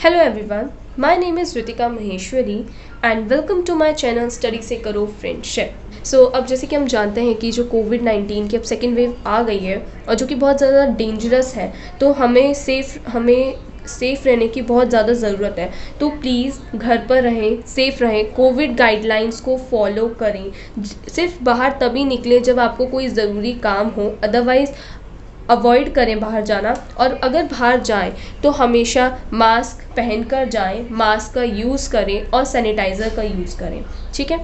Hello everyone, my name is Ritika Maheshwari and welcome to my channel Study से करो friendship. अब जैसे कि हम जानते हैं कि जो कोविड-19 की अब सेकेंड वेव आ गई है और जो कि बहुत ज़्यादा डेंजरस है, तो हमें सेफ़ रहने की बहुत ज़्यादा ज़रूरत है। तो प्लीज़ घर पर रहें, सेफ़ रहें, कोविड गाइडलाइंस को फॉलो करें। सिर्फ बाहर तभी निकलें जब आपको कोई ज़रूरी काम हो, अदरवाइज़ अवॉइड करें बाहर जाना। और अगर बाहर जाएं तो हमेशा मास्क पहन कर जाएं, मास्क का यूज़ करें और सैनिटाइज़र का यूज़ करें। ठीक है।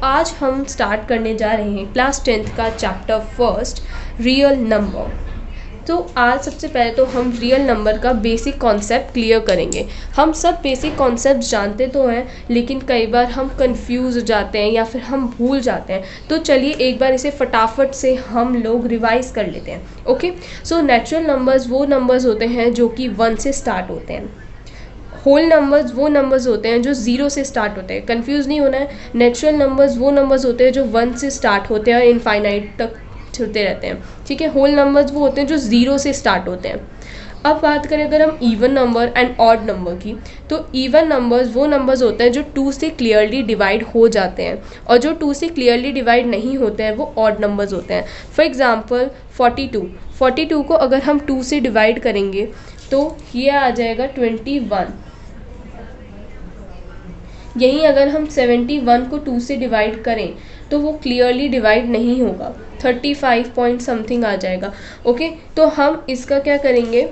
आज हम स्टार्ट करने जा रहे हैं क्लास 10th का चैप्टर फर्स्ट, रियल नंबर। तो आज सबसे पहले तो हम रियल नंबर का बेसिक कॉन्सेप्ट क्लियर करेंगे। हम सब बेसिक कॉन्सेप्ट जानते तो हैं, लेकिन कई बार हम कंफ्यूज हो जाते हैं या फिर हम भूल जाते हैं। तो चलिए एक बार इसे फटाफट से हम लोग रिवाइज कर लेते हैं। ओके, नेचुरल नंबर्स वो नंबर्स होते हैं जो कि 1 से स्टार्ट होते हैं। होल नंबर्स वो नंबर्स होते हैं जो 0 से स्टार्ट होते हैं। कंफ्यूज नहीं होना है। नेचुरल नंबर्स वो नंबर्स होते हैं जो 1 से स्टार्ट होते हैं और इनफाइनाइट तक चलते रहते हैं। ठीक है। होल नंबर्स वो होते हैं जो 0 से स्टार्ट होते हैं। अब बात करें अगर हम even number and odd number की, तो इवन नंबर्स वो नंबर्स होते हैं जो 2 से क्लियरली डिवाइड हो जाते हैं, और जो 2 से क्लियरली डिवाइड नहीं होते हैं वो ऑड नंबर्स होते हैं। फॉर एग्जांपल 42 को अगर हम 2 से डिवाइड करेंगे तो ये आ जाएगा 21। यहीं अगर हम 71 को 2 से डिवाइड करें तो वो क्लियरली डिवाइड नहीं होगा, 35 पॉइंट समथिंग आ जाएगा। ओके, तो हम इसका क्या करेंगे,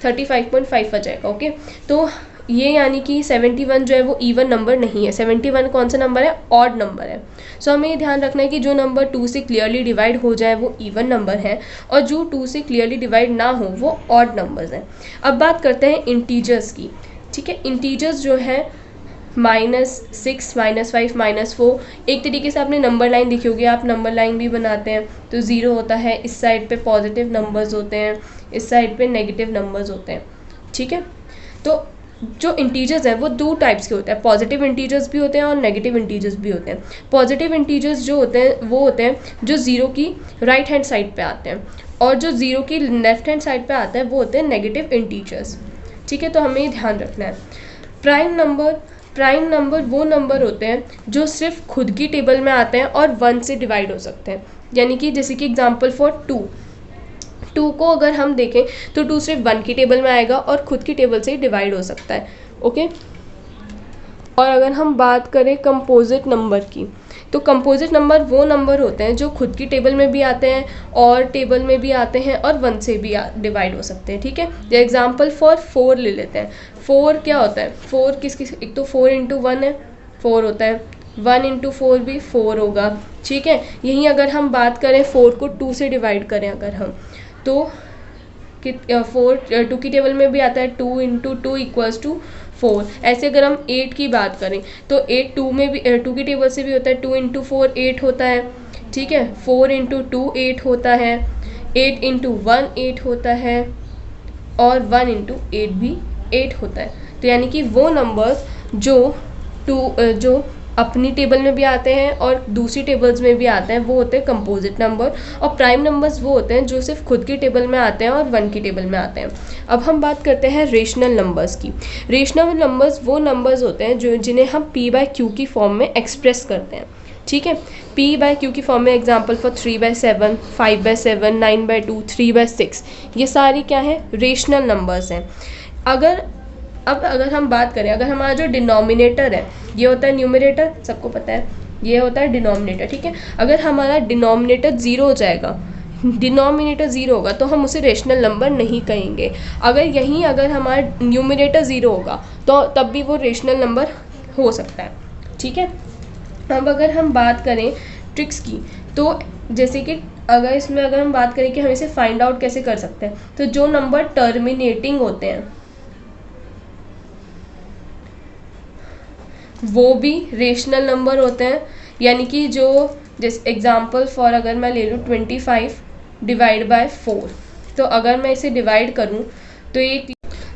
35.5 आ जाएगा। ओके, तो ये यानी कि 71 जो है वो इवन नंबर नहीं है। 71 कौन सा नंबर है, ऑड नंबर है। हमें ये ध्यान रखना है कि जो नंबर 2 से क्लियरली डिवाइड हो जाए वो इवन नंबर है, और जो 2 से क्लियरली डिवाइड ना हो वो ऑड नंबर्स हैं। अब बात करते हैं इंटीजर्स की। ठीक है, इंटीजर्स जो है -6, -5, -4, एक तरीके से आपने नंबर लाइन देखी होगी, आप नंबर लाइन भी बनाते हैं। तो 0 होता है, इस साइड पे पॉजिटिव नंबर्स होते हैं, इस साइड पे नेगेटिव नंबर्स होते हैं। ठीक है, तो जो इंटीजर्स हैं वो 2 टाइप्स के होते हैं, पॉजिटिव इंटीजर्स भी होते हैं और नेगेटिव इंटीजर्स भी होते हैं। पॉजिटिव इंटीजर्स जो होते हैं वो होते हैं जो 0 की राइट हैंड साइड पे आते हैं, और जो 0 की लेफ्ट हैंड साइड पे आता है वो होते हैं नेगेटिव इंटीजर्स। ठीक है, तो हमें ये ध्यान रखना है। प्राइम नंबर वो नंबर होते हैं जो सिर्फ खुद की टेबल में आते हैं और 1 से डिवाइड हो सकते हैं। यानी कि जैसे कि एग्जांपल फॉर 2 को अगर हम देखें तो 2 सिर्फ 1 की टेबल में आएगा और खुद की टेबल से ही डिवाइड हो सकता है। ओके, और अगर हम बात करें कंपोजिट नंबर की, तो कंपोजिट नंबर वो नंबर होते हैं जो खुद की टेबल में भी आते हैं और टेबल में भी आते हैं और 1 से भी डिवाइड हो सकते हैं। ठीक है, जैसे एग्जांपल फॉर 4 ले लेते हैं। 4 क्या होता है, 4 एक तो 4 × 1 है, 4 होता है, 1 × 4 भी 4 होगा। ठीक है, यहीं अगर हम बात करें 4 को 2 से डिवाइड करें अगर हम, तो 4 2 की टेबल में भी आता है, 2 × 2 = 4। ऐसे अगर हम 8 की बात करें तो 8 2 में भी 2 की टेबल से भी होता है, 2 × 4 8 होता है। ठीक है, 4 × 2 8 होता है, 8 × 1 8 होता है, और 1 × 8 भी 8 होता है। तो यानी कि वो नंबर्स जो अपनी टेबल में भी आते हैं और दूसरी टेबल्स में भी आते हैं वो होते हैं कंपोजिट नंबर। और प्राइम नंबर्स वो होते हैं जो सिर्फ खुद की टेबल में आते हैं और 1 की टेबल में आते हैं। अब हम बात करते हैं रेशनल नंबर्स की। रेशनल नंबर्स वो नंबर्स होते हैं जिन्हें हम p/q की फॉर्म में एक्सप्रेस करते हैं। ठीक है, p/q की फॉर्म में एग्जांपल फॉर 3/7, 5/7, 9/2, 3/6, ये सारी क्या है, रेशनल नंबर्स हैं। अगर हम बात करें, अगर हमारा जो डिनोमिनेटर है ये होता है न्यूमरेटर, सबको पता है ये होता है डिनोमिनेटर। ठीक है, अगर हमारा डिनोमिनेटर 0 हो जाएगा, डिनोमिनेटर 0 होगा तो हम उसे रेशनल नंबर नहीं कहेंगे। अगर हमारा न्यूमरेटर 0 होगा तो तब भी वो रेशनल नंबर हो सकता है। ठीक है, अब अगर हम बात करें ट्रिक्स की, तो जैसे कि अगर हम बात करें कि हम इसे फाइंड आउट कैसे कर सकते हैं, तो जो नंबर टर्मिनेटिंग होते हैं वो भी रेशनल नंबर होते हैं। यानी कि जो जैसे एग्जांपल फॉर अगर मैं ले लूँ 25 / 4, तो अगर मैं इसे डिवाइड करूँ तो ये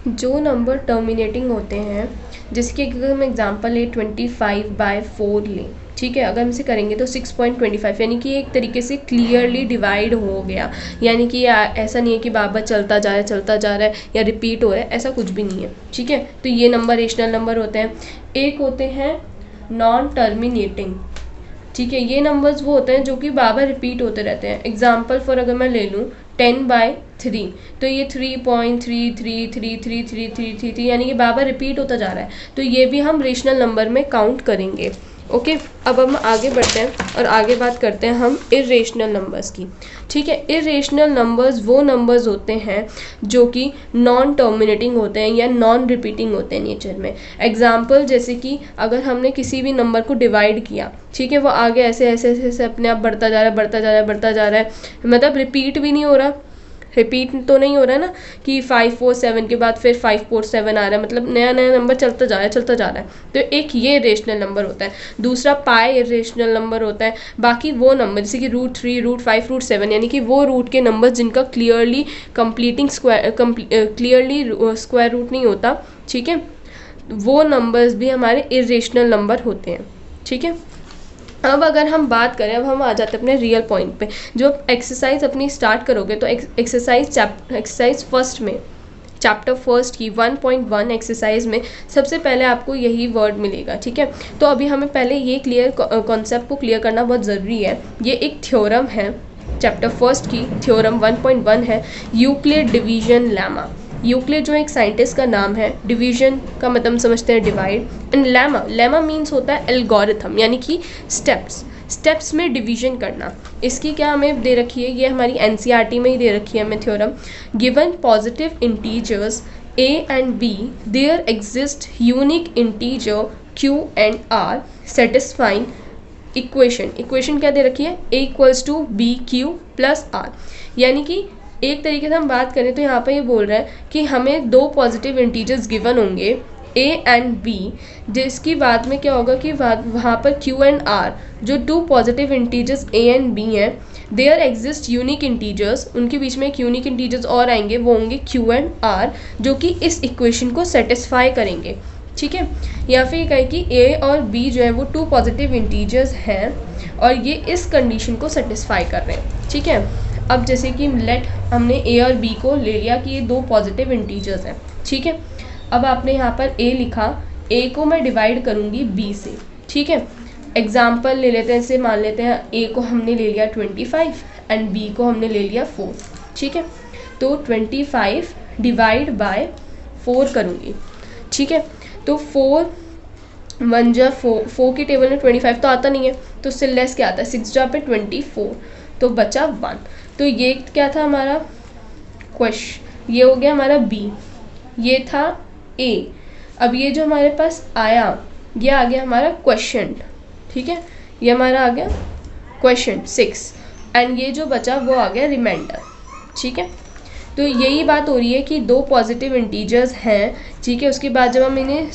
जो नंबर टर्मिनेटिंग होते हैं जैसे कि अगर हम एग्जांपल ले 25/4 लें, ठीक है, अगर हम इसे करेंगे तो 6.25, यानी कि एक तरीके से क्लियरली डिवाइड हो गया, यानी कि ऐसा नहीं है कि बार बार चलता जा रहा है या रिपीट हो रहा है, ऐसा कुछ भी नहीं है, ठीक है। तो ये नंबर रेशनल नंबर होते हैं। एक होते हैं नॉन टर्मिनेटिंग, ठीक है, ये नंबर्स वो होते हैं जो कि बार बार रिपीट होते रहते हैं। एग्जाम्पल फॉर अगर मैं ले लूँ 10/3, तो ये 3.33333333 यानी कि बार बार रिपीट होता जा रहा है, तो ये भी हम रेशनल नंबर में काउंट करेंगे। ओके, अब हम आगे बढ़ते हैं और आगे बात करते हैं हम इर्रेशनल नंबर्स की, ठीक है। इर्रेशनल नंबर्स वो नंबर्स होते हैं जो कि नॉन टर्मिनेटिंग होते हैं या नॉन रिपीटिंग होते हैं नेचर में। एग्जाम्पल जैसे कि अगर हमने किसी भी नंबर को डिवाइड किया, ठीक है, वो आगे ऐसे ऐसे ऐसे ऐसे अपने आप बढ़ता जा रहा है, मतलब रिपीट भी नहीं हो रहा, रिपीट तो नहीं हो रहा है ना कि 547 के बाद फिर 547 आ रहा है, मतलब नया नया नंबर चलता जा रहा है। तो एक ये रेशनल नंबर होता है। दूसरा पाई इरेशनल नंबर होता है। बाकी वो नंबर जैसे कि √3, √5, √7 यानी कि वो रूट के नंबर जिनका क्लियरली स्क्वायर रूट नहीं होता, ठीक है, वो नंबर्स भी हमारे इरेशनल नंबर होते हैं, ठीक है। अब अगर हम बात करें, अब हम आ जाते हैं अपने रियल पॉइंट पे। जो एक्सरसाइज अपनी स्टार्ट करोगे तो एक्सरसाइज फर्स्ट में चैप्टर फर्स्ट की 1.1 एक्सरसाइज में सबसे पहले आपको यही वर्ड मिलेगा, ठीक है। तो अभी हमें पहले ये कॉन्सेप्ट को क्लियर करना बहुत ज़रूरी है। ये एक थ्योरम है, चैप्टर फर्स्ट की थ्योरम 1.1 है, यूक्लिड डिवीजन लेमा। यूक्लिड जो एक साइंटिस्ट का नाम है, डिवीजन का मतलब समझते हैं डिवाइड, एंड लेमा मीन्स होता है एल्गोरिथम, यानी कि स्टेप्स में डिवीजन करना। इसकी क्या हमें दे रखी है, ये हमारी एनसीईआरटी में ही दे रखी है हमें theorem. Given positive integers a and b, there exist unique integer q and r satisfying equation क्या दे रखी है, a = bq + r, यानी कि एक तरीके से हम बात करें तो यहाँ पर ये बोल रहा है कि हमें दो पॉजिटिव इंटीजर्स गिवन होंगे a and b, जिसकी बाद में क्या होगा कि वहाँ पर q and r जो two positive integers a and b हैं, देयर एग्जिस्ट यूनिक इंटीजर्स, उनके बीच में एक यूनिक इंटीजर्स और आएंगे, वो होंगे q and r, जो कि इस इक्वेशन को सेटिस्फाई करेंगे, ठीक है। या फिर कहे कि a और b जो है वो टू पॉजिटिव इंटीजर्स हैं और ये इस कंडीशन को सेटिस्फाई कर रहे हैं, ठीक है। अब जैसे कि हमने a और b को ले लिया कि ये दो पॉजिटिव इंटीजर्स हैं, ठीक है। अब आपने यहाँ पर a लिखा, a को मैं डिवाइड करूँगी b से, ठीक है। एग्जाम्पल ले लेते हैं, इसे मान लेते हैं a को हमने ले लिया 25 एंड b को हमने ले लिया 4, ठीक है। तो 25 डिवाइड बाय 4 करूँगी, ठीक है। तो 4 जा 4 की टेबल में 25 तो आता नहीं है, तो उससे लेस क्या आता है, 6 जा पे 24, तो बचा 1। तो ये क्या था हमारा क्वेश्चन, ये हो गया हमारा b, ये था a। अब ये जो हमारे पास आया, ये आ गया हमारा क्वेश्चन, ठीक है, ये हमारा आ गया क्वेश्चन 6, एंड ये जो बचा वो आ गया रिमाइंडर, ठीक है। तो यही बात हो रही है कि दो पॉजिटिव इंटीजर्स हैं, ठीक है। उसके बाद जब हम इन्हें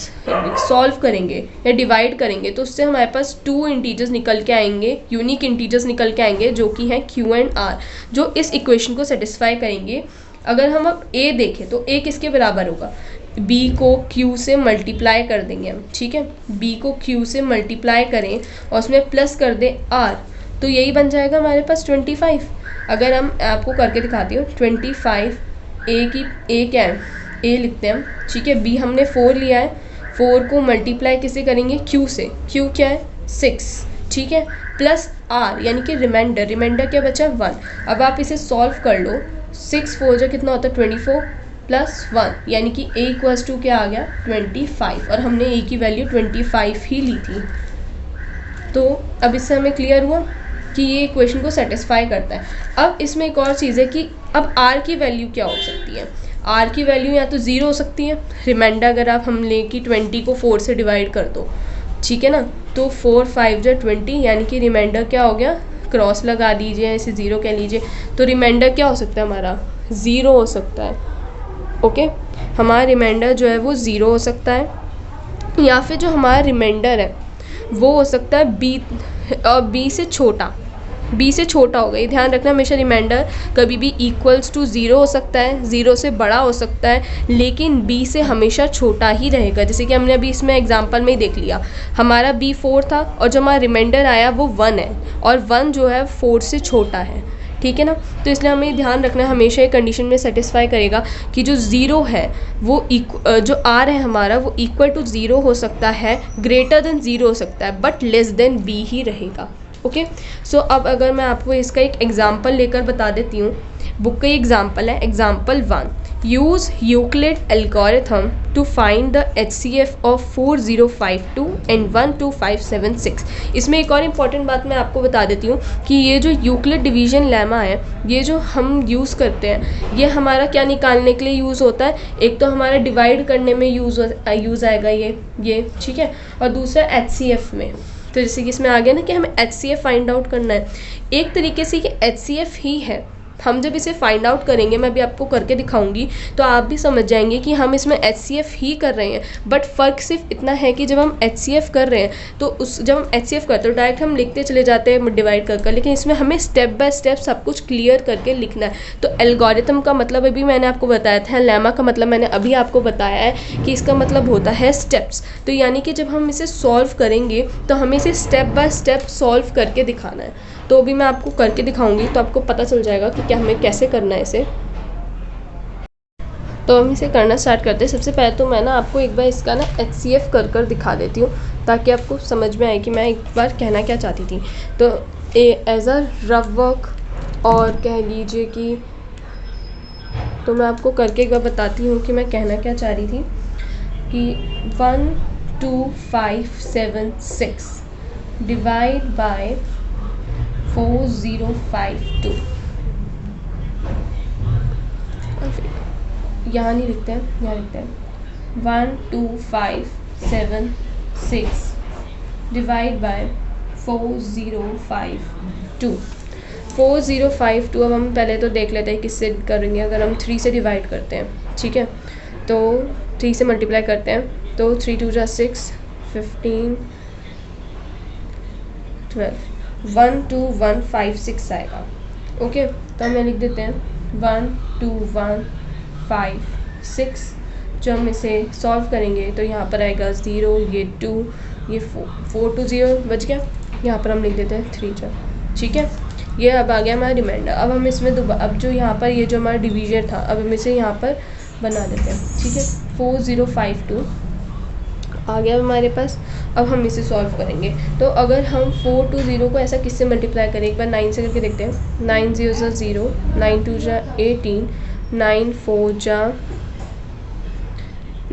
सॉल्व करेंगे या डिवाइड करेंगे तो उससे हमारे पास टू इंटीजर्स निकल के आएंगे, यूनिक इंटीजर्स निकल के आएंगे, जो कि हैं q एंड r, जो इस इक्वेशन को सेटिस्फाई करेंगे। अगर हम अब a देखें तो a किसके बराबर होगा, b को q से मल्टीप्लाई कर देंगे हम, ठीक है। b को q से मल्टीप्लाई करें और उसमें प्लस कर दें r, तो यही बन जाएगा हमारे पास 25। अगर हम आपको करके दिखाती हूँ 25, a क्या है, a लिखते हैं हम, ठीक है। b हमने 4 लिया है, 4 को मल्टीप्लाई किसे करेंगे, q से, q क्या है 6, ठीक है, प्लस r यानी कि रिमाइंडर क्या बचा 1। अब आप इसे सॉल्व कर लो, 6 4 जो कितना होता है 24 + 1, यानी कि a = क्या आ गया 25, और हमने a की वैल्यू 25 ही ली थी। तो अब इससे हमें क्लियर हुआ कि ये इक्वेशन को सेटिस्फाई करता है। अब इसमें एक और चीज़ है कि अब r की वैल्यू क्या हो सकती है, r की वैल्यू या तो 0 हो सकती है, रिमाइंडर अगर आप हम लें कि 20 को 4 से डिवाइड कर दो, ठीक है ना, तो 4 5 जा 20, यानी कि रिमाइंडर क्या हो गया, क्रॉस लगा दीजिए, इसे 0 कह लीजिए, तो रिमाइंडर क्या हो सकता है हमारा 0 हो सकता है। ओके, हमारा रिमाइंडर जो है वो 0 हो सकता है, या फिर जो हमारा रिमाइंडर है वो हो सकता है b से छोटा, बी से छोटा होगा, ये ध्यान रखना हमेशा। रिमाइंडर कभी भी इक्वल्स टू 0 हो सकता है, 0 से बड़ा हो सकता है, लेकिन बी से हमेशा छोटा ही रहेगा। जैसे कि हमने अभी इसमें एग्जांपल में ही देख लिया, हमारा बी 4 था और जो हमारा रिमाइंडर आया वो 1 है, और 1 जो है 4 से छोटा है, ठीक है ना। तो इसलिए हमें ध्यान रखना है, हमेशा एक कंडीशन में सेटिस्फाई करेगा कि जो 0 है वो जो आर है हमारा वो इक्वल टू 0 हो सकता है, ग्रेटर देन 0 हो सकता है, बट लेस देन बी ही रहेगा। ओके सो अब अगर मैं आपको इसका एक एग्जाम्पल लेकर बता देती हूँ, बुक का एग्जाम्पल है, example 1, use Euclid algorithm to find the HCF of 4052 and 12576। इसमें एक और इम्पॉर्टेंट बात मैं आपको बता देती हूँ कि ये जो यूक्लिड डिवीजन लेमा है, ये जो हम यूज़ करते हैं, ये हमारा क्या निकालने के लिए यूज़ होता है, एक तो हमारा डिवाइड करने में यूज़ आएगा ये ठीक है, और दूसरा HCF में। तो जैसे कि इसमें आ गया ना कि हमें HCF फाइंड आउट करना है, एक तरीके से ये HCF ही है। हम जब इसे फाइंड आउट करेंगे, मैं भी आपको करके दिखाऊंगी, तो आप भी समझ जाएंगे कि हम इसमें HCF ही कर रहे हैं। बट फ़र्क सिर्फ इतना है कि जब हम HCF कर रहे हैं तो जब हम HCF करते हैं तो डायरेक्ट हम लिखते चले जाते हैं डिवाइड कर, लेकिन इसमें हमें स्टेप बाय स्टेप सब कुछ क्लियर करके लिखना है। तो एल्गोरिथम का मतलब अभी मैंने आपको बताया था, लेमा का मतलब मैंने अभी आपको बताया है कि इसका मतलब होता है स्टेप्स। तो यानी कि जब हम इसे सॉल्व करेंगे तो हमें इसे स्टेप बाय स्टेप सॉल्व करके दिखाना है। तो अभी मैं आपको करके दिखाऊंगी तो आपको पता चल जाएगा कि क्या हमें कैसे करना है इसे। तो हम इसे करना स्टार्ट करते हैं। सबसे पहले तो मैं ना आपको एक बार इसका ना HCF कर दिखा देती हूँ, ताकि आपको समझ में आए कि मैं एक बार कहना क्या चाहती थी। तो एज अ रफ वर्क, और कह लीजिए कि, तो मैं आपको करके एक बार बताती हूँ कि मैं कहना क्या चाह रही थी कि 12576 डिवाइड बाय 4052, यहाँ नहीं लिखते हैं, यहाँ लिखते हैं 12576 डिवाइड बाय 4052। 4052 अब हम पहले तो देख लेते हैं किससे करेंगे। अगर हम 3 से डिवाइड करते हैं, ठीक है, तो 3 से मल्टीप्लाई करते हैं, तो 3 2 जा 6, 15 12, 12156 आएगा। ओके, तो हम लिख देते हैं 12156। जब हम इसे सॉल्व करेंगे तो यहाँ पर आएगा 0, ये 2, ये 4 2 0 बच गया। यहाँ पर हम लिख देते हैं 3 जा, ठीक है। ये अब आ गया हमारा रिमाइंडर। अब हम इसमें अब जो यहाँ पर ये जो हमारा डिवीजन था, अब हम इसे यहाँ पर बना देते हैं, ठीक है। 4052 आ गया हमारे पास। अब हम इसे सॉल्व करेंगे। तो अगर हम 4 2 0 को ऐसा किससे मल्टीप्लाई करें, एक बार 9 से करके देखते हैं। 9 0 जा 0, 9 2 जा 18, 9 4 जा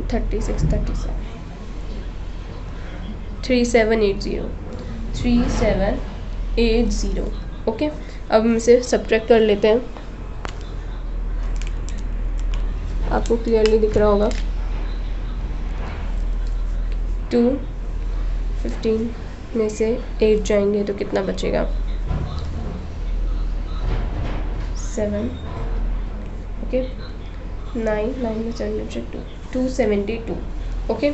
36 37, 3780 3780। ओके, अब हम इसे सब्ट्रैक्ट कर लेते हैं। आपको क्लियरली दिख रहा होगा। 2 15 में से 8 जाएंगे तो कितना बचेगा, 7। ओके, 9 में 7 बचे 272। ओके,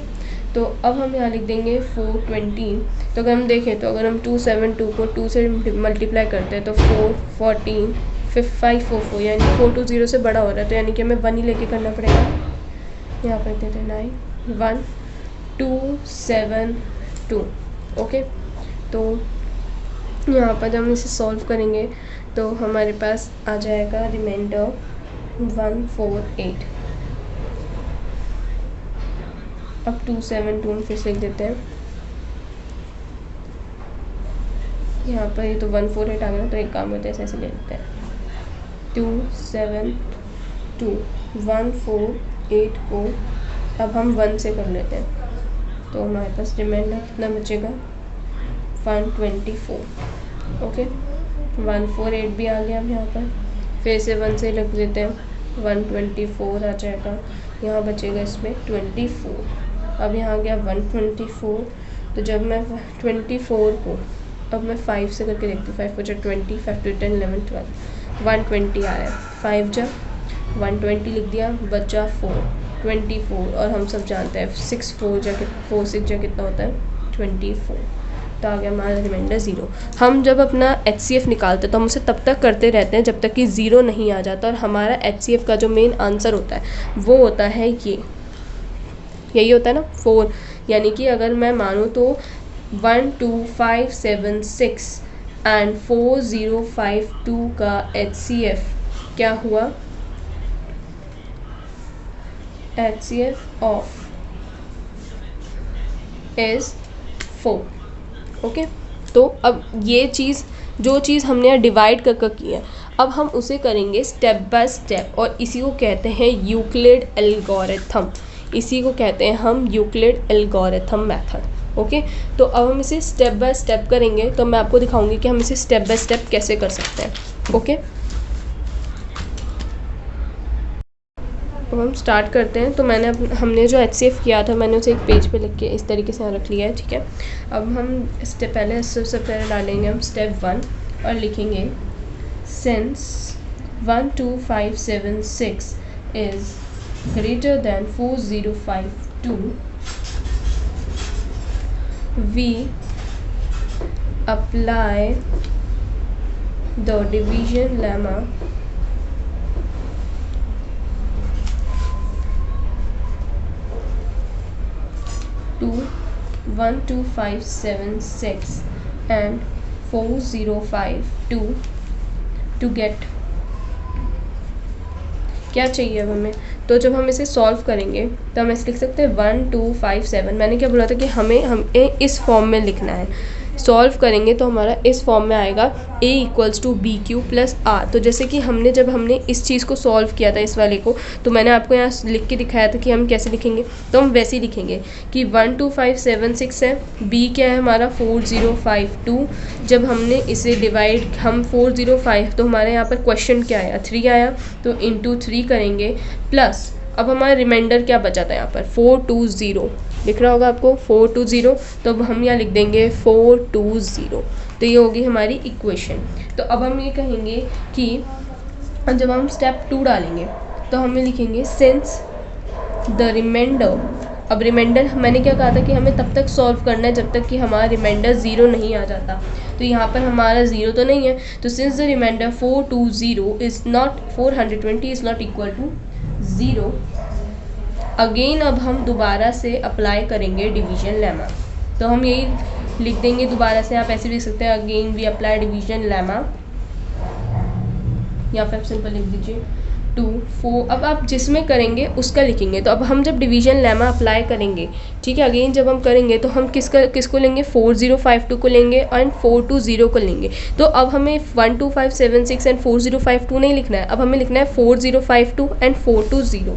तो अब हम यहाँ लिख देंगे 420। तो अगर हम देखें तो अगर हम 272 को 2 से मल्टीप्लाई करते हैं तो 4 14 544, यानी 4 2 0 से बड़ा हो रहा है, तो यानी कि हमें 1 ही लेके करना पड़ेगा। यहाँ पर देते हैं 9 1 2 7 2। ओके, तो यहाँ पर जब हम इसे सॉल्व करेंगे तो हमारे पास आ जाएगा रिमाइंडर 148। अब 272 हम फिर से लिख देते हैं। यहाँ पर ये तो 148 आ गया, तो एक काम करते हैं ऐसे ले लेते हैं 272 148 को अब हम 1 से कर लेते हैं, तो हमारे पास रिमाइंडर कितना बचेगा 124। ओके, 148 भी आ गया। अब यहाँ पर फिर से 1 से लिख देते हैं, 124 आ जाएगा। यहाँ बचेगा इसमें 24। अब यहाँ आ गया 124। तो जब मैं 24 को अब मैं 5 से करके देखती हूँ, 5 को जब 20, 5 to 10 11 12, 120 आ रहा है। 5 जब 120 लिख दिया, बचा 4 24। और हम सब जानते हैं 6 4 जा 4 6 जा कितना होता है 24। तो आ गया हमारा रिमाइंडर 0। हम जब अपना HCF निकालते हैं तो हम उसे तब तक करते रहते हैं जब तक कि 0 नहीं आ जाता, और हमारा HCF का जो मेन आंसर होता है वो होता है यही होता है ना 4। यानी कि अगर मैं मानूँ तो 1 2 5 7 6 एंड 4052 का HCF क्या हुआ, HCF ऑफ इज 4। ओके, तो अब ये चीज़ जो चीज़ हमने यहाँ डिवाइड कर की है, अब हम उसे करेंगे स्टेप बाय स्टेप, और इसी को कहते हैं यूक्लिड एल्गोरिथम। इसी को कहते हैं हम यूक्लिड एल्गोरिथम मेथड। ओके, तो अब हम इसे स्टेप बाय स्टेप करेंगे, तो मैं आपको दिखाऊंगी कि हम इसे स्टेप बाय स्टेप कैसे कर सकते हैं। ओके, अब हम स्टार्ट करते हैं। तो हमने जो HCF किया था मैंने उसे एक पेज पे लिख के इस तरीके से रख लिया है, ठीक है। अब हम सबसे पहले डालेंगे हम स्टेप 1 और लिखेंगे since 1 2 5 7 6 is greater than 4052 we apply the division lemma to 1 2 5 7 6 and 4052 to get क्या चाहिए अब हमें। तो जब हम इसे सॉल्व करेंगे तो हम ऐसे लिख सकते हैं 1 2 5 7। मैंने क्या बोला था कि हमें इस फॉर्म में लिखना है। सॉल्व करेंगे तो हमारा इस फॉर्म में आएगा A = BQ + R। तो जैसे कि जब हमने इस चीज़ को सॉल्व किया था, इस वाले को, तो मैंने आपको यहाँ लिख के दिखाया था कि हम कैसे लिखेंगे। तो हम वैसे ही लिखेंगे कि 1 2 5 7 6 है, B क्या है हमारा 4052। जब हमने इसे डिवाइड 4005, तो हमारे यहाँ पर क्वेश्चन क्या आया 3 आया, तो इंटू 3 करेंगे, प्लस अब हमारा रिमाइंडर क्या बचा था यहाँ पर 420 दिख रहा होगा आपको 420। तो अब हम यहाँ लिख देंगे 420। तो ये होगी हमारी इक्वेशन। तो अब हम ये कहेंगे कि जब हम स्टेप 2 डालेंगे तो हमें लिखेंगे सिंस द रिमाइंडर। अब रिमाइंडर मैंने क्या कहा था कि हमें तब तक सॉल्व करना है जब तक कि हमारा रिमाइंडर 0 नहीं आ जाता। तो यहाँ पर हमारा 0 तो नहीं है, तो since the remainder 420 is not 420 is not equal to 0, again अब हम दोबारा से अप्लाई करेंगे डिवीजन लेमा। तो हम यही लिख देंगे दोबारा से, आप ऐसे लिख सकते हैं again we apply division lemma, या फिर आप सिंपल लिख दीजिए 2 4। अब आप जिसमें करेंगे उसका लिखेंगे। तो अब हम जब डिवीजन लेमा अप्लाई करेंगे, ठीक है, अगेन जब हम करेंगे तो हम किसको लेंगे 4052 को लेंगे एंड 420 को लेंगे। तो अब हमें 1 2 5 7 6 एंड 4052 नहीं लिखना है, अब हमें लिखना है 4052 एंड 420।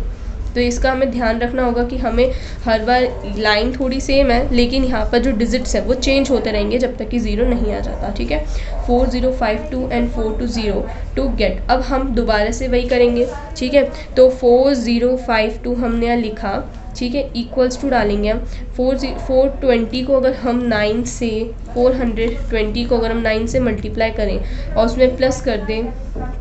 तो इसका हमें ध्यान रखना होगा कि हमें हर बार लाइन थोड़ी सेम है, लेकिन यहाँ पर जो डिजिट्स है वो चेंज होते रहेंगे जब तक कि 0 नहीं आ जाता, ठीक है। 4052 एंड 420 टू गेट। अब हम दोबारा से वही करेंगे, ठीक है। तो 4052 हमने यहाँ लिखा, ठीक है, इक्वल्स टू डालेंगे हम 420 को अगर हम 9 से 420 को अगर हम 9 से मल्टीप्लाई करें और उसमें प्लस कर दें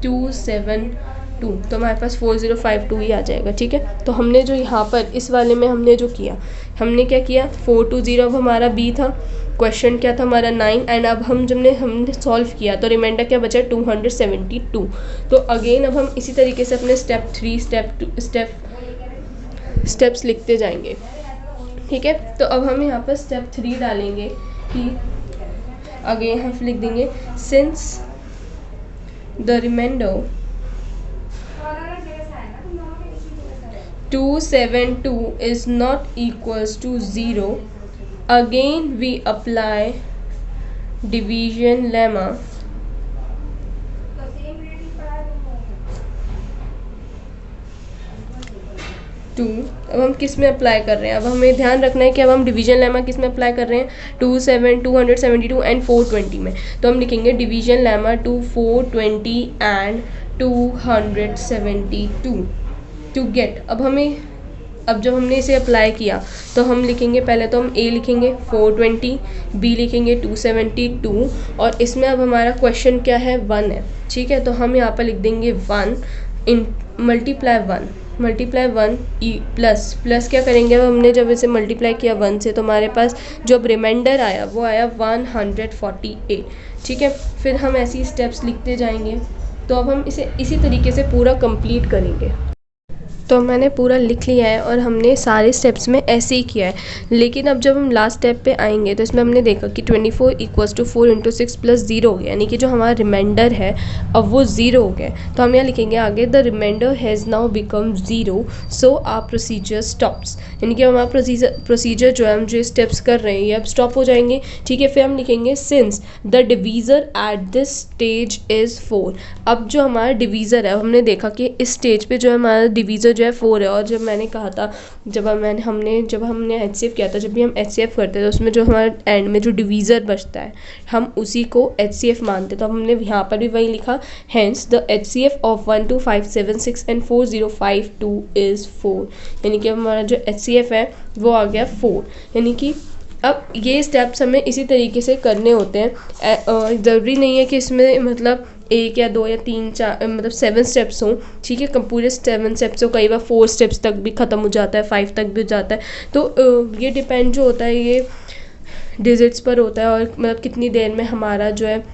272, तो हमारे पास 4052 ही आ जाएगा, ठीक है। तो हमने जो यहाँ पर इस वाले में हमने जो किया, हमने क्या किया 420, अब हमारा B था, क्वेश्चन क्या था हमारा 9, एंड अब हमने सॉल्व किया तो रिमाइंडर क्या बचा 272। तो अगेन अब हम इसी तरीके से अपने स्टेप 3 स्टेप्स लिखते जाएंगे, ठीक है। तो अब हम यहाँ पर स्टेप 3 डालेंगे कि अगेन हम लिख देंगे since the remainder 272 is not equals to 0, again we apply division lemma to। अब हम किस में अप्लाई कर रहे हैं, अब हमें ध्यान रखना है कि अब हम डिवीजन लेमा किस में अप्लाई कर रहे हैं 272 एंड 420 में। तो हम लिखेंगे division lemma 420 and 272 to get. अब जब हमने इसे अप्लाई किया तो हम लिखेंगे, पहले तो हम A लिखेंगे 420, B लिखेंगे 272, और इसमें अब हमारा क्वेश्चन क्या है 1 है, ठीक है। तो हम यहाँ पर लिख देंगे 1 in multiply 1, multiply 1 e plus plus क्या करेंगे, अब हमने जब इसे मल्टीप्लाई किया 1 से तो हमारे पास जो अब रिमाइंडर आया वो आया 148, ठीक है। फिर हम ऐसी स्टेप्स लिखते जाएंगे। तो अब हम इसे इसी तरीके से पूरा कंप्लीट करेंगे। तो मैंने पूरा लिख लिया है और हमने सारे स्टेप्स में ऐसे ही किया है। लेकिन अब जब हम लास्ट स्टेप पे आएंगे तो इसमें हमने देखा कि 24 इक्वल्स टू 4 इंटू 6 प्लस 0 हो गया, यानी कि जो हमारा रिमाइंडर है अब वो 0 हो गया। तो हम यहाँ लिखेंगे आगे the remainder has now become 0 so our procedure stops, यानी कि हमारा प्रोसीजर जो है, हम जो स्टेप्स कर रहे हैं ये अब स्टॉप हो जाएंगे, ठीक है। फिर हम लिखेंगे since the divisor at this stage is 4। अब जो हमारा डिवीज़र है, हमने देखा कि इस स्टेज पे जो है हमारा डिवीज़र जो है 4 है। और जब मैंने कहा था, जब हमने HCF किया था, जब भी हम HCF करते हैं तो उसमें जो हमारा एंड में जो डिवीज़र बचता है हम उसी को HCF मानते। तो हमने यहाँ पर भी वही लिखा, hence the HCF of 12576 and 4052 is 4, यानी कि हमारा जो HCF है वो आ गया 4। यानी कि अब ये स्टेप्स हमें इसी तरीके से करने होते हैं। ज़रूरी नहीं है कि इसमें मतलब 1 या 2 या 3 4 मतलब 7 स्टेप्स हों, ठीक है। पूरे 7 स्टेप्स हो, कई बार 4 स्टेप्स तक भी ख़त्म हो जाता है, 5 तक भी हो जाता है। तो ये डिपेंड जो होता है ये डिजिट्स पर होता है, और मतलब कितनी देर में हमारा जो है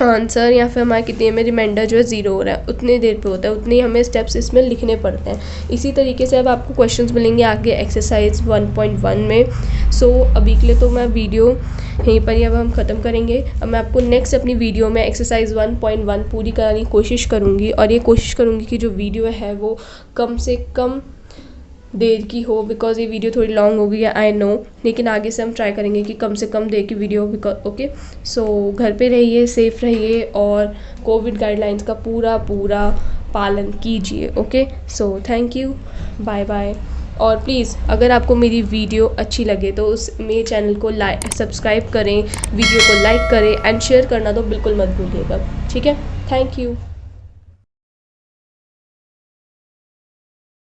आंसर या फिर हमारे कितने में रिमाइंडर जो है 0 हो रहा है उतनी देर पे होता है, उतनी हमें स्टेप्स इसमें लिखने पड़ते हैं। इसी तरीके से अब आपको क्वेश्चंस मिलेंगे आगे एक्सरसाइज 1.1 में। सो अभी के लिए तो मैं वीडियो यहीं पर ही अब हम ख़त्म करेंगे। अब मैं आपको नेक्स्ट अपनी वीडियो में एक्सरसाइज 1.1 पूरी कराने की कोशिश करूँगी, और ये कोशिश करूँगी कि जो वीडियो है वो कम से कम देर की हो, बिकॉज ये वीडियो थोड़ी लॉन्ग हो गई है आई नो, लेकिन आगे से हम ट्राई करेंगे कि कम से कम देर की वीडियो, बिकॉज ओके। सो घर पे रहिए, सेफ रहिए और कोविड गाइडलाइंस का पूरा पालन कीजिए, okay. So thank you, bye bye. और प्लीज़ अगर आपको मेरी वीडियो अच्छी लगे तो उस मेरे चैनल को सब्सक्राइब करें, वीडियो को लाइक करें एंड शेयर करना तो बिल्कुल मत भूलिएगा, ठीक है। Thank you.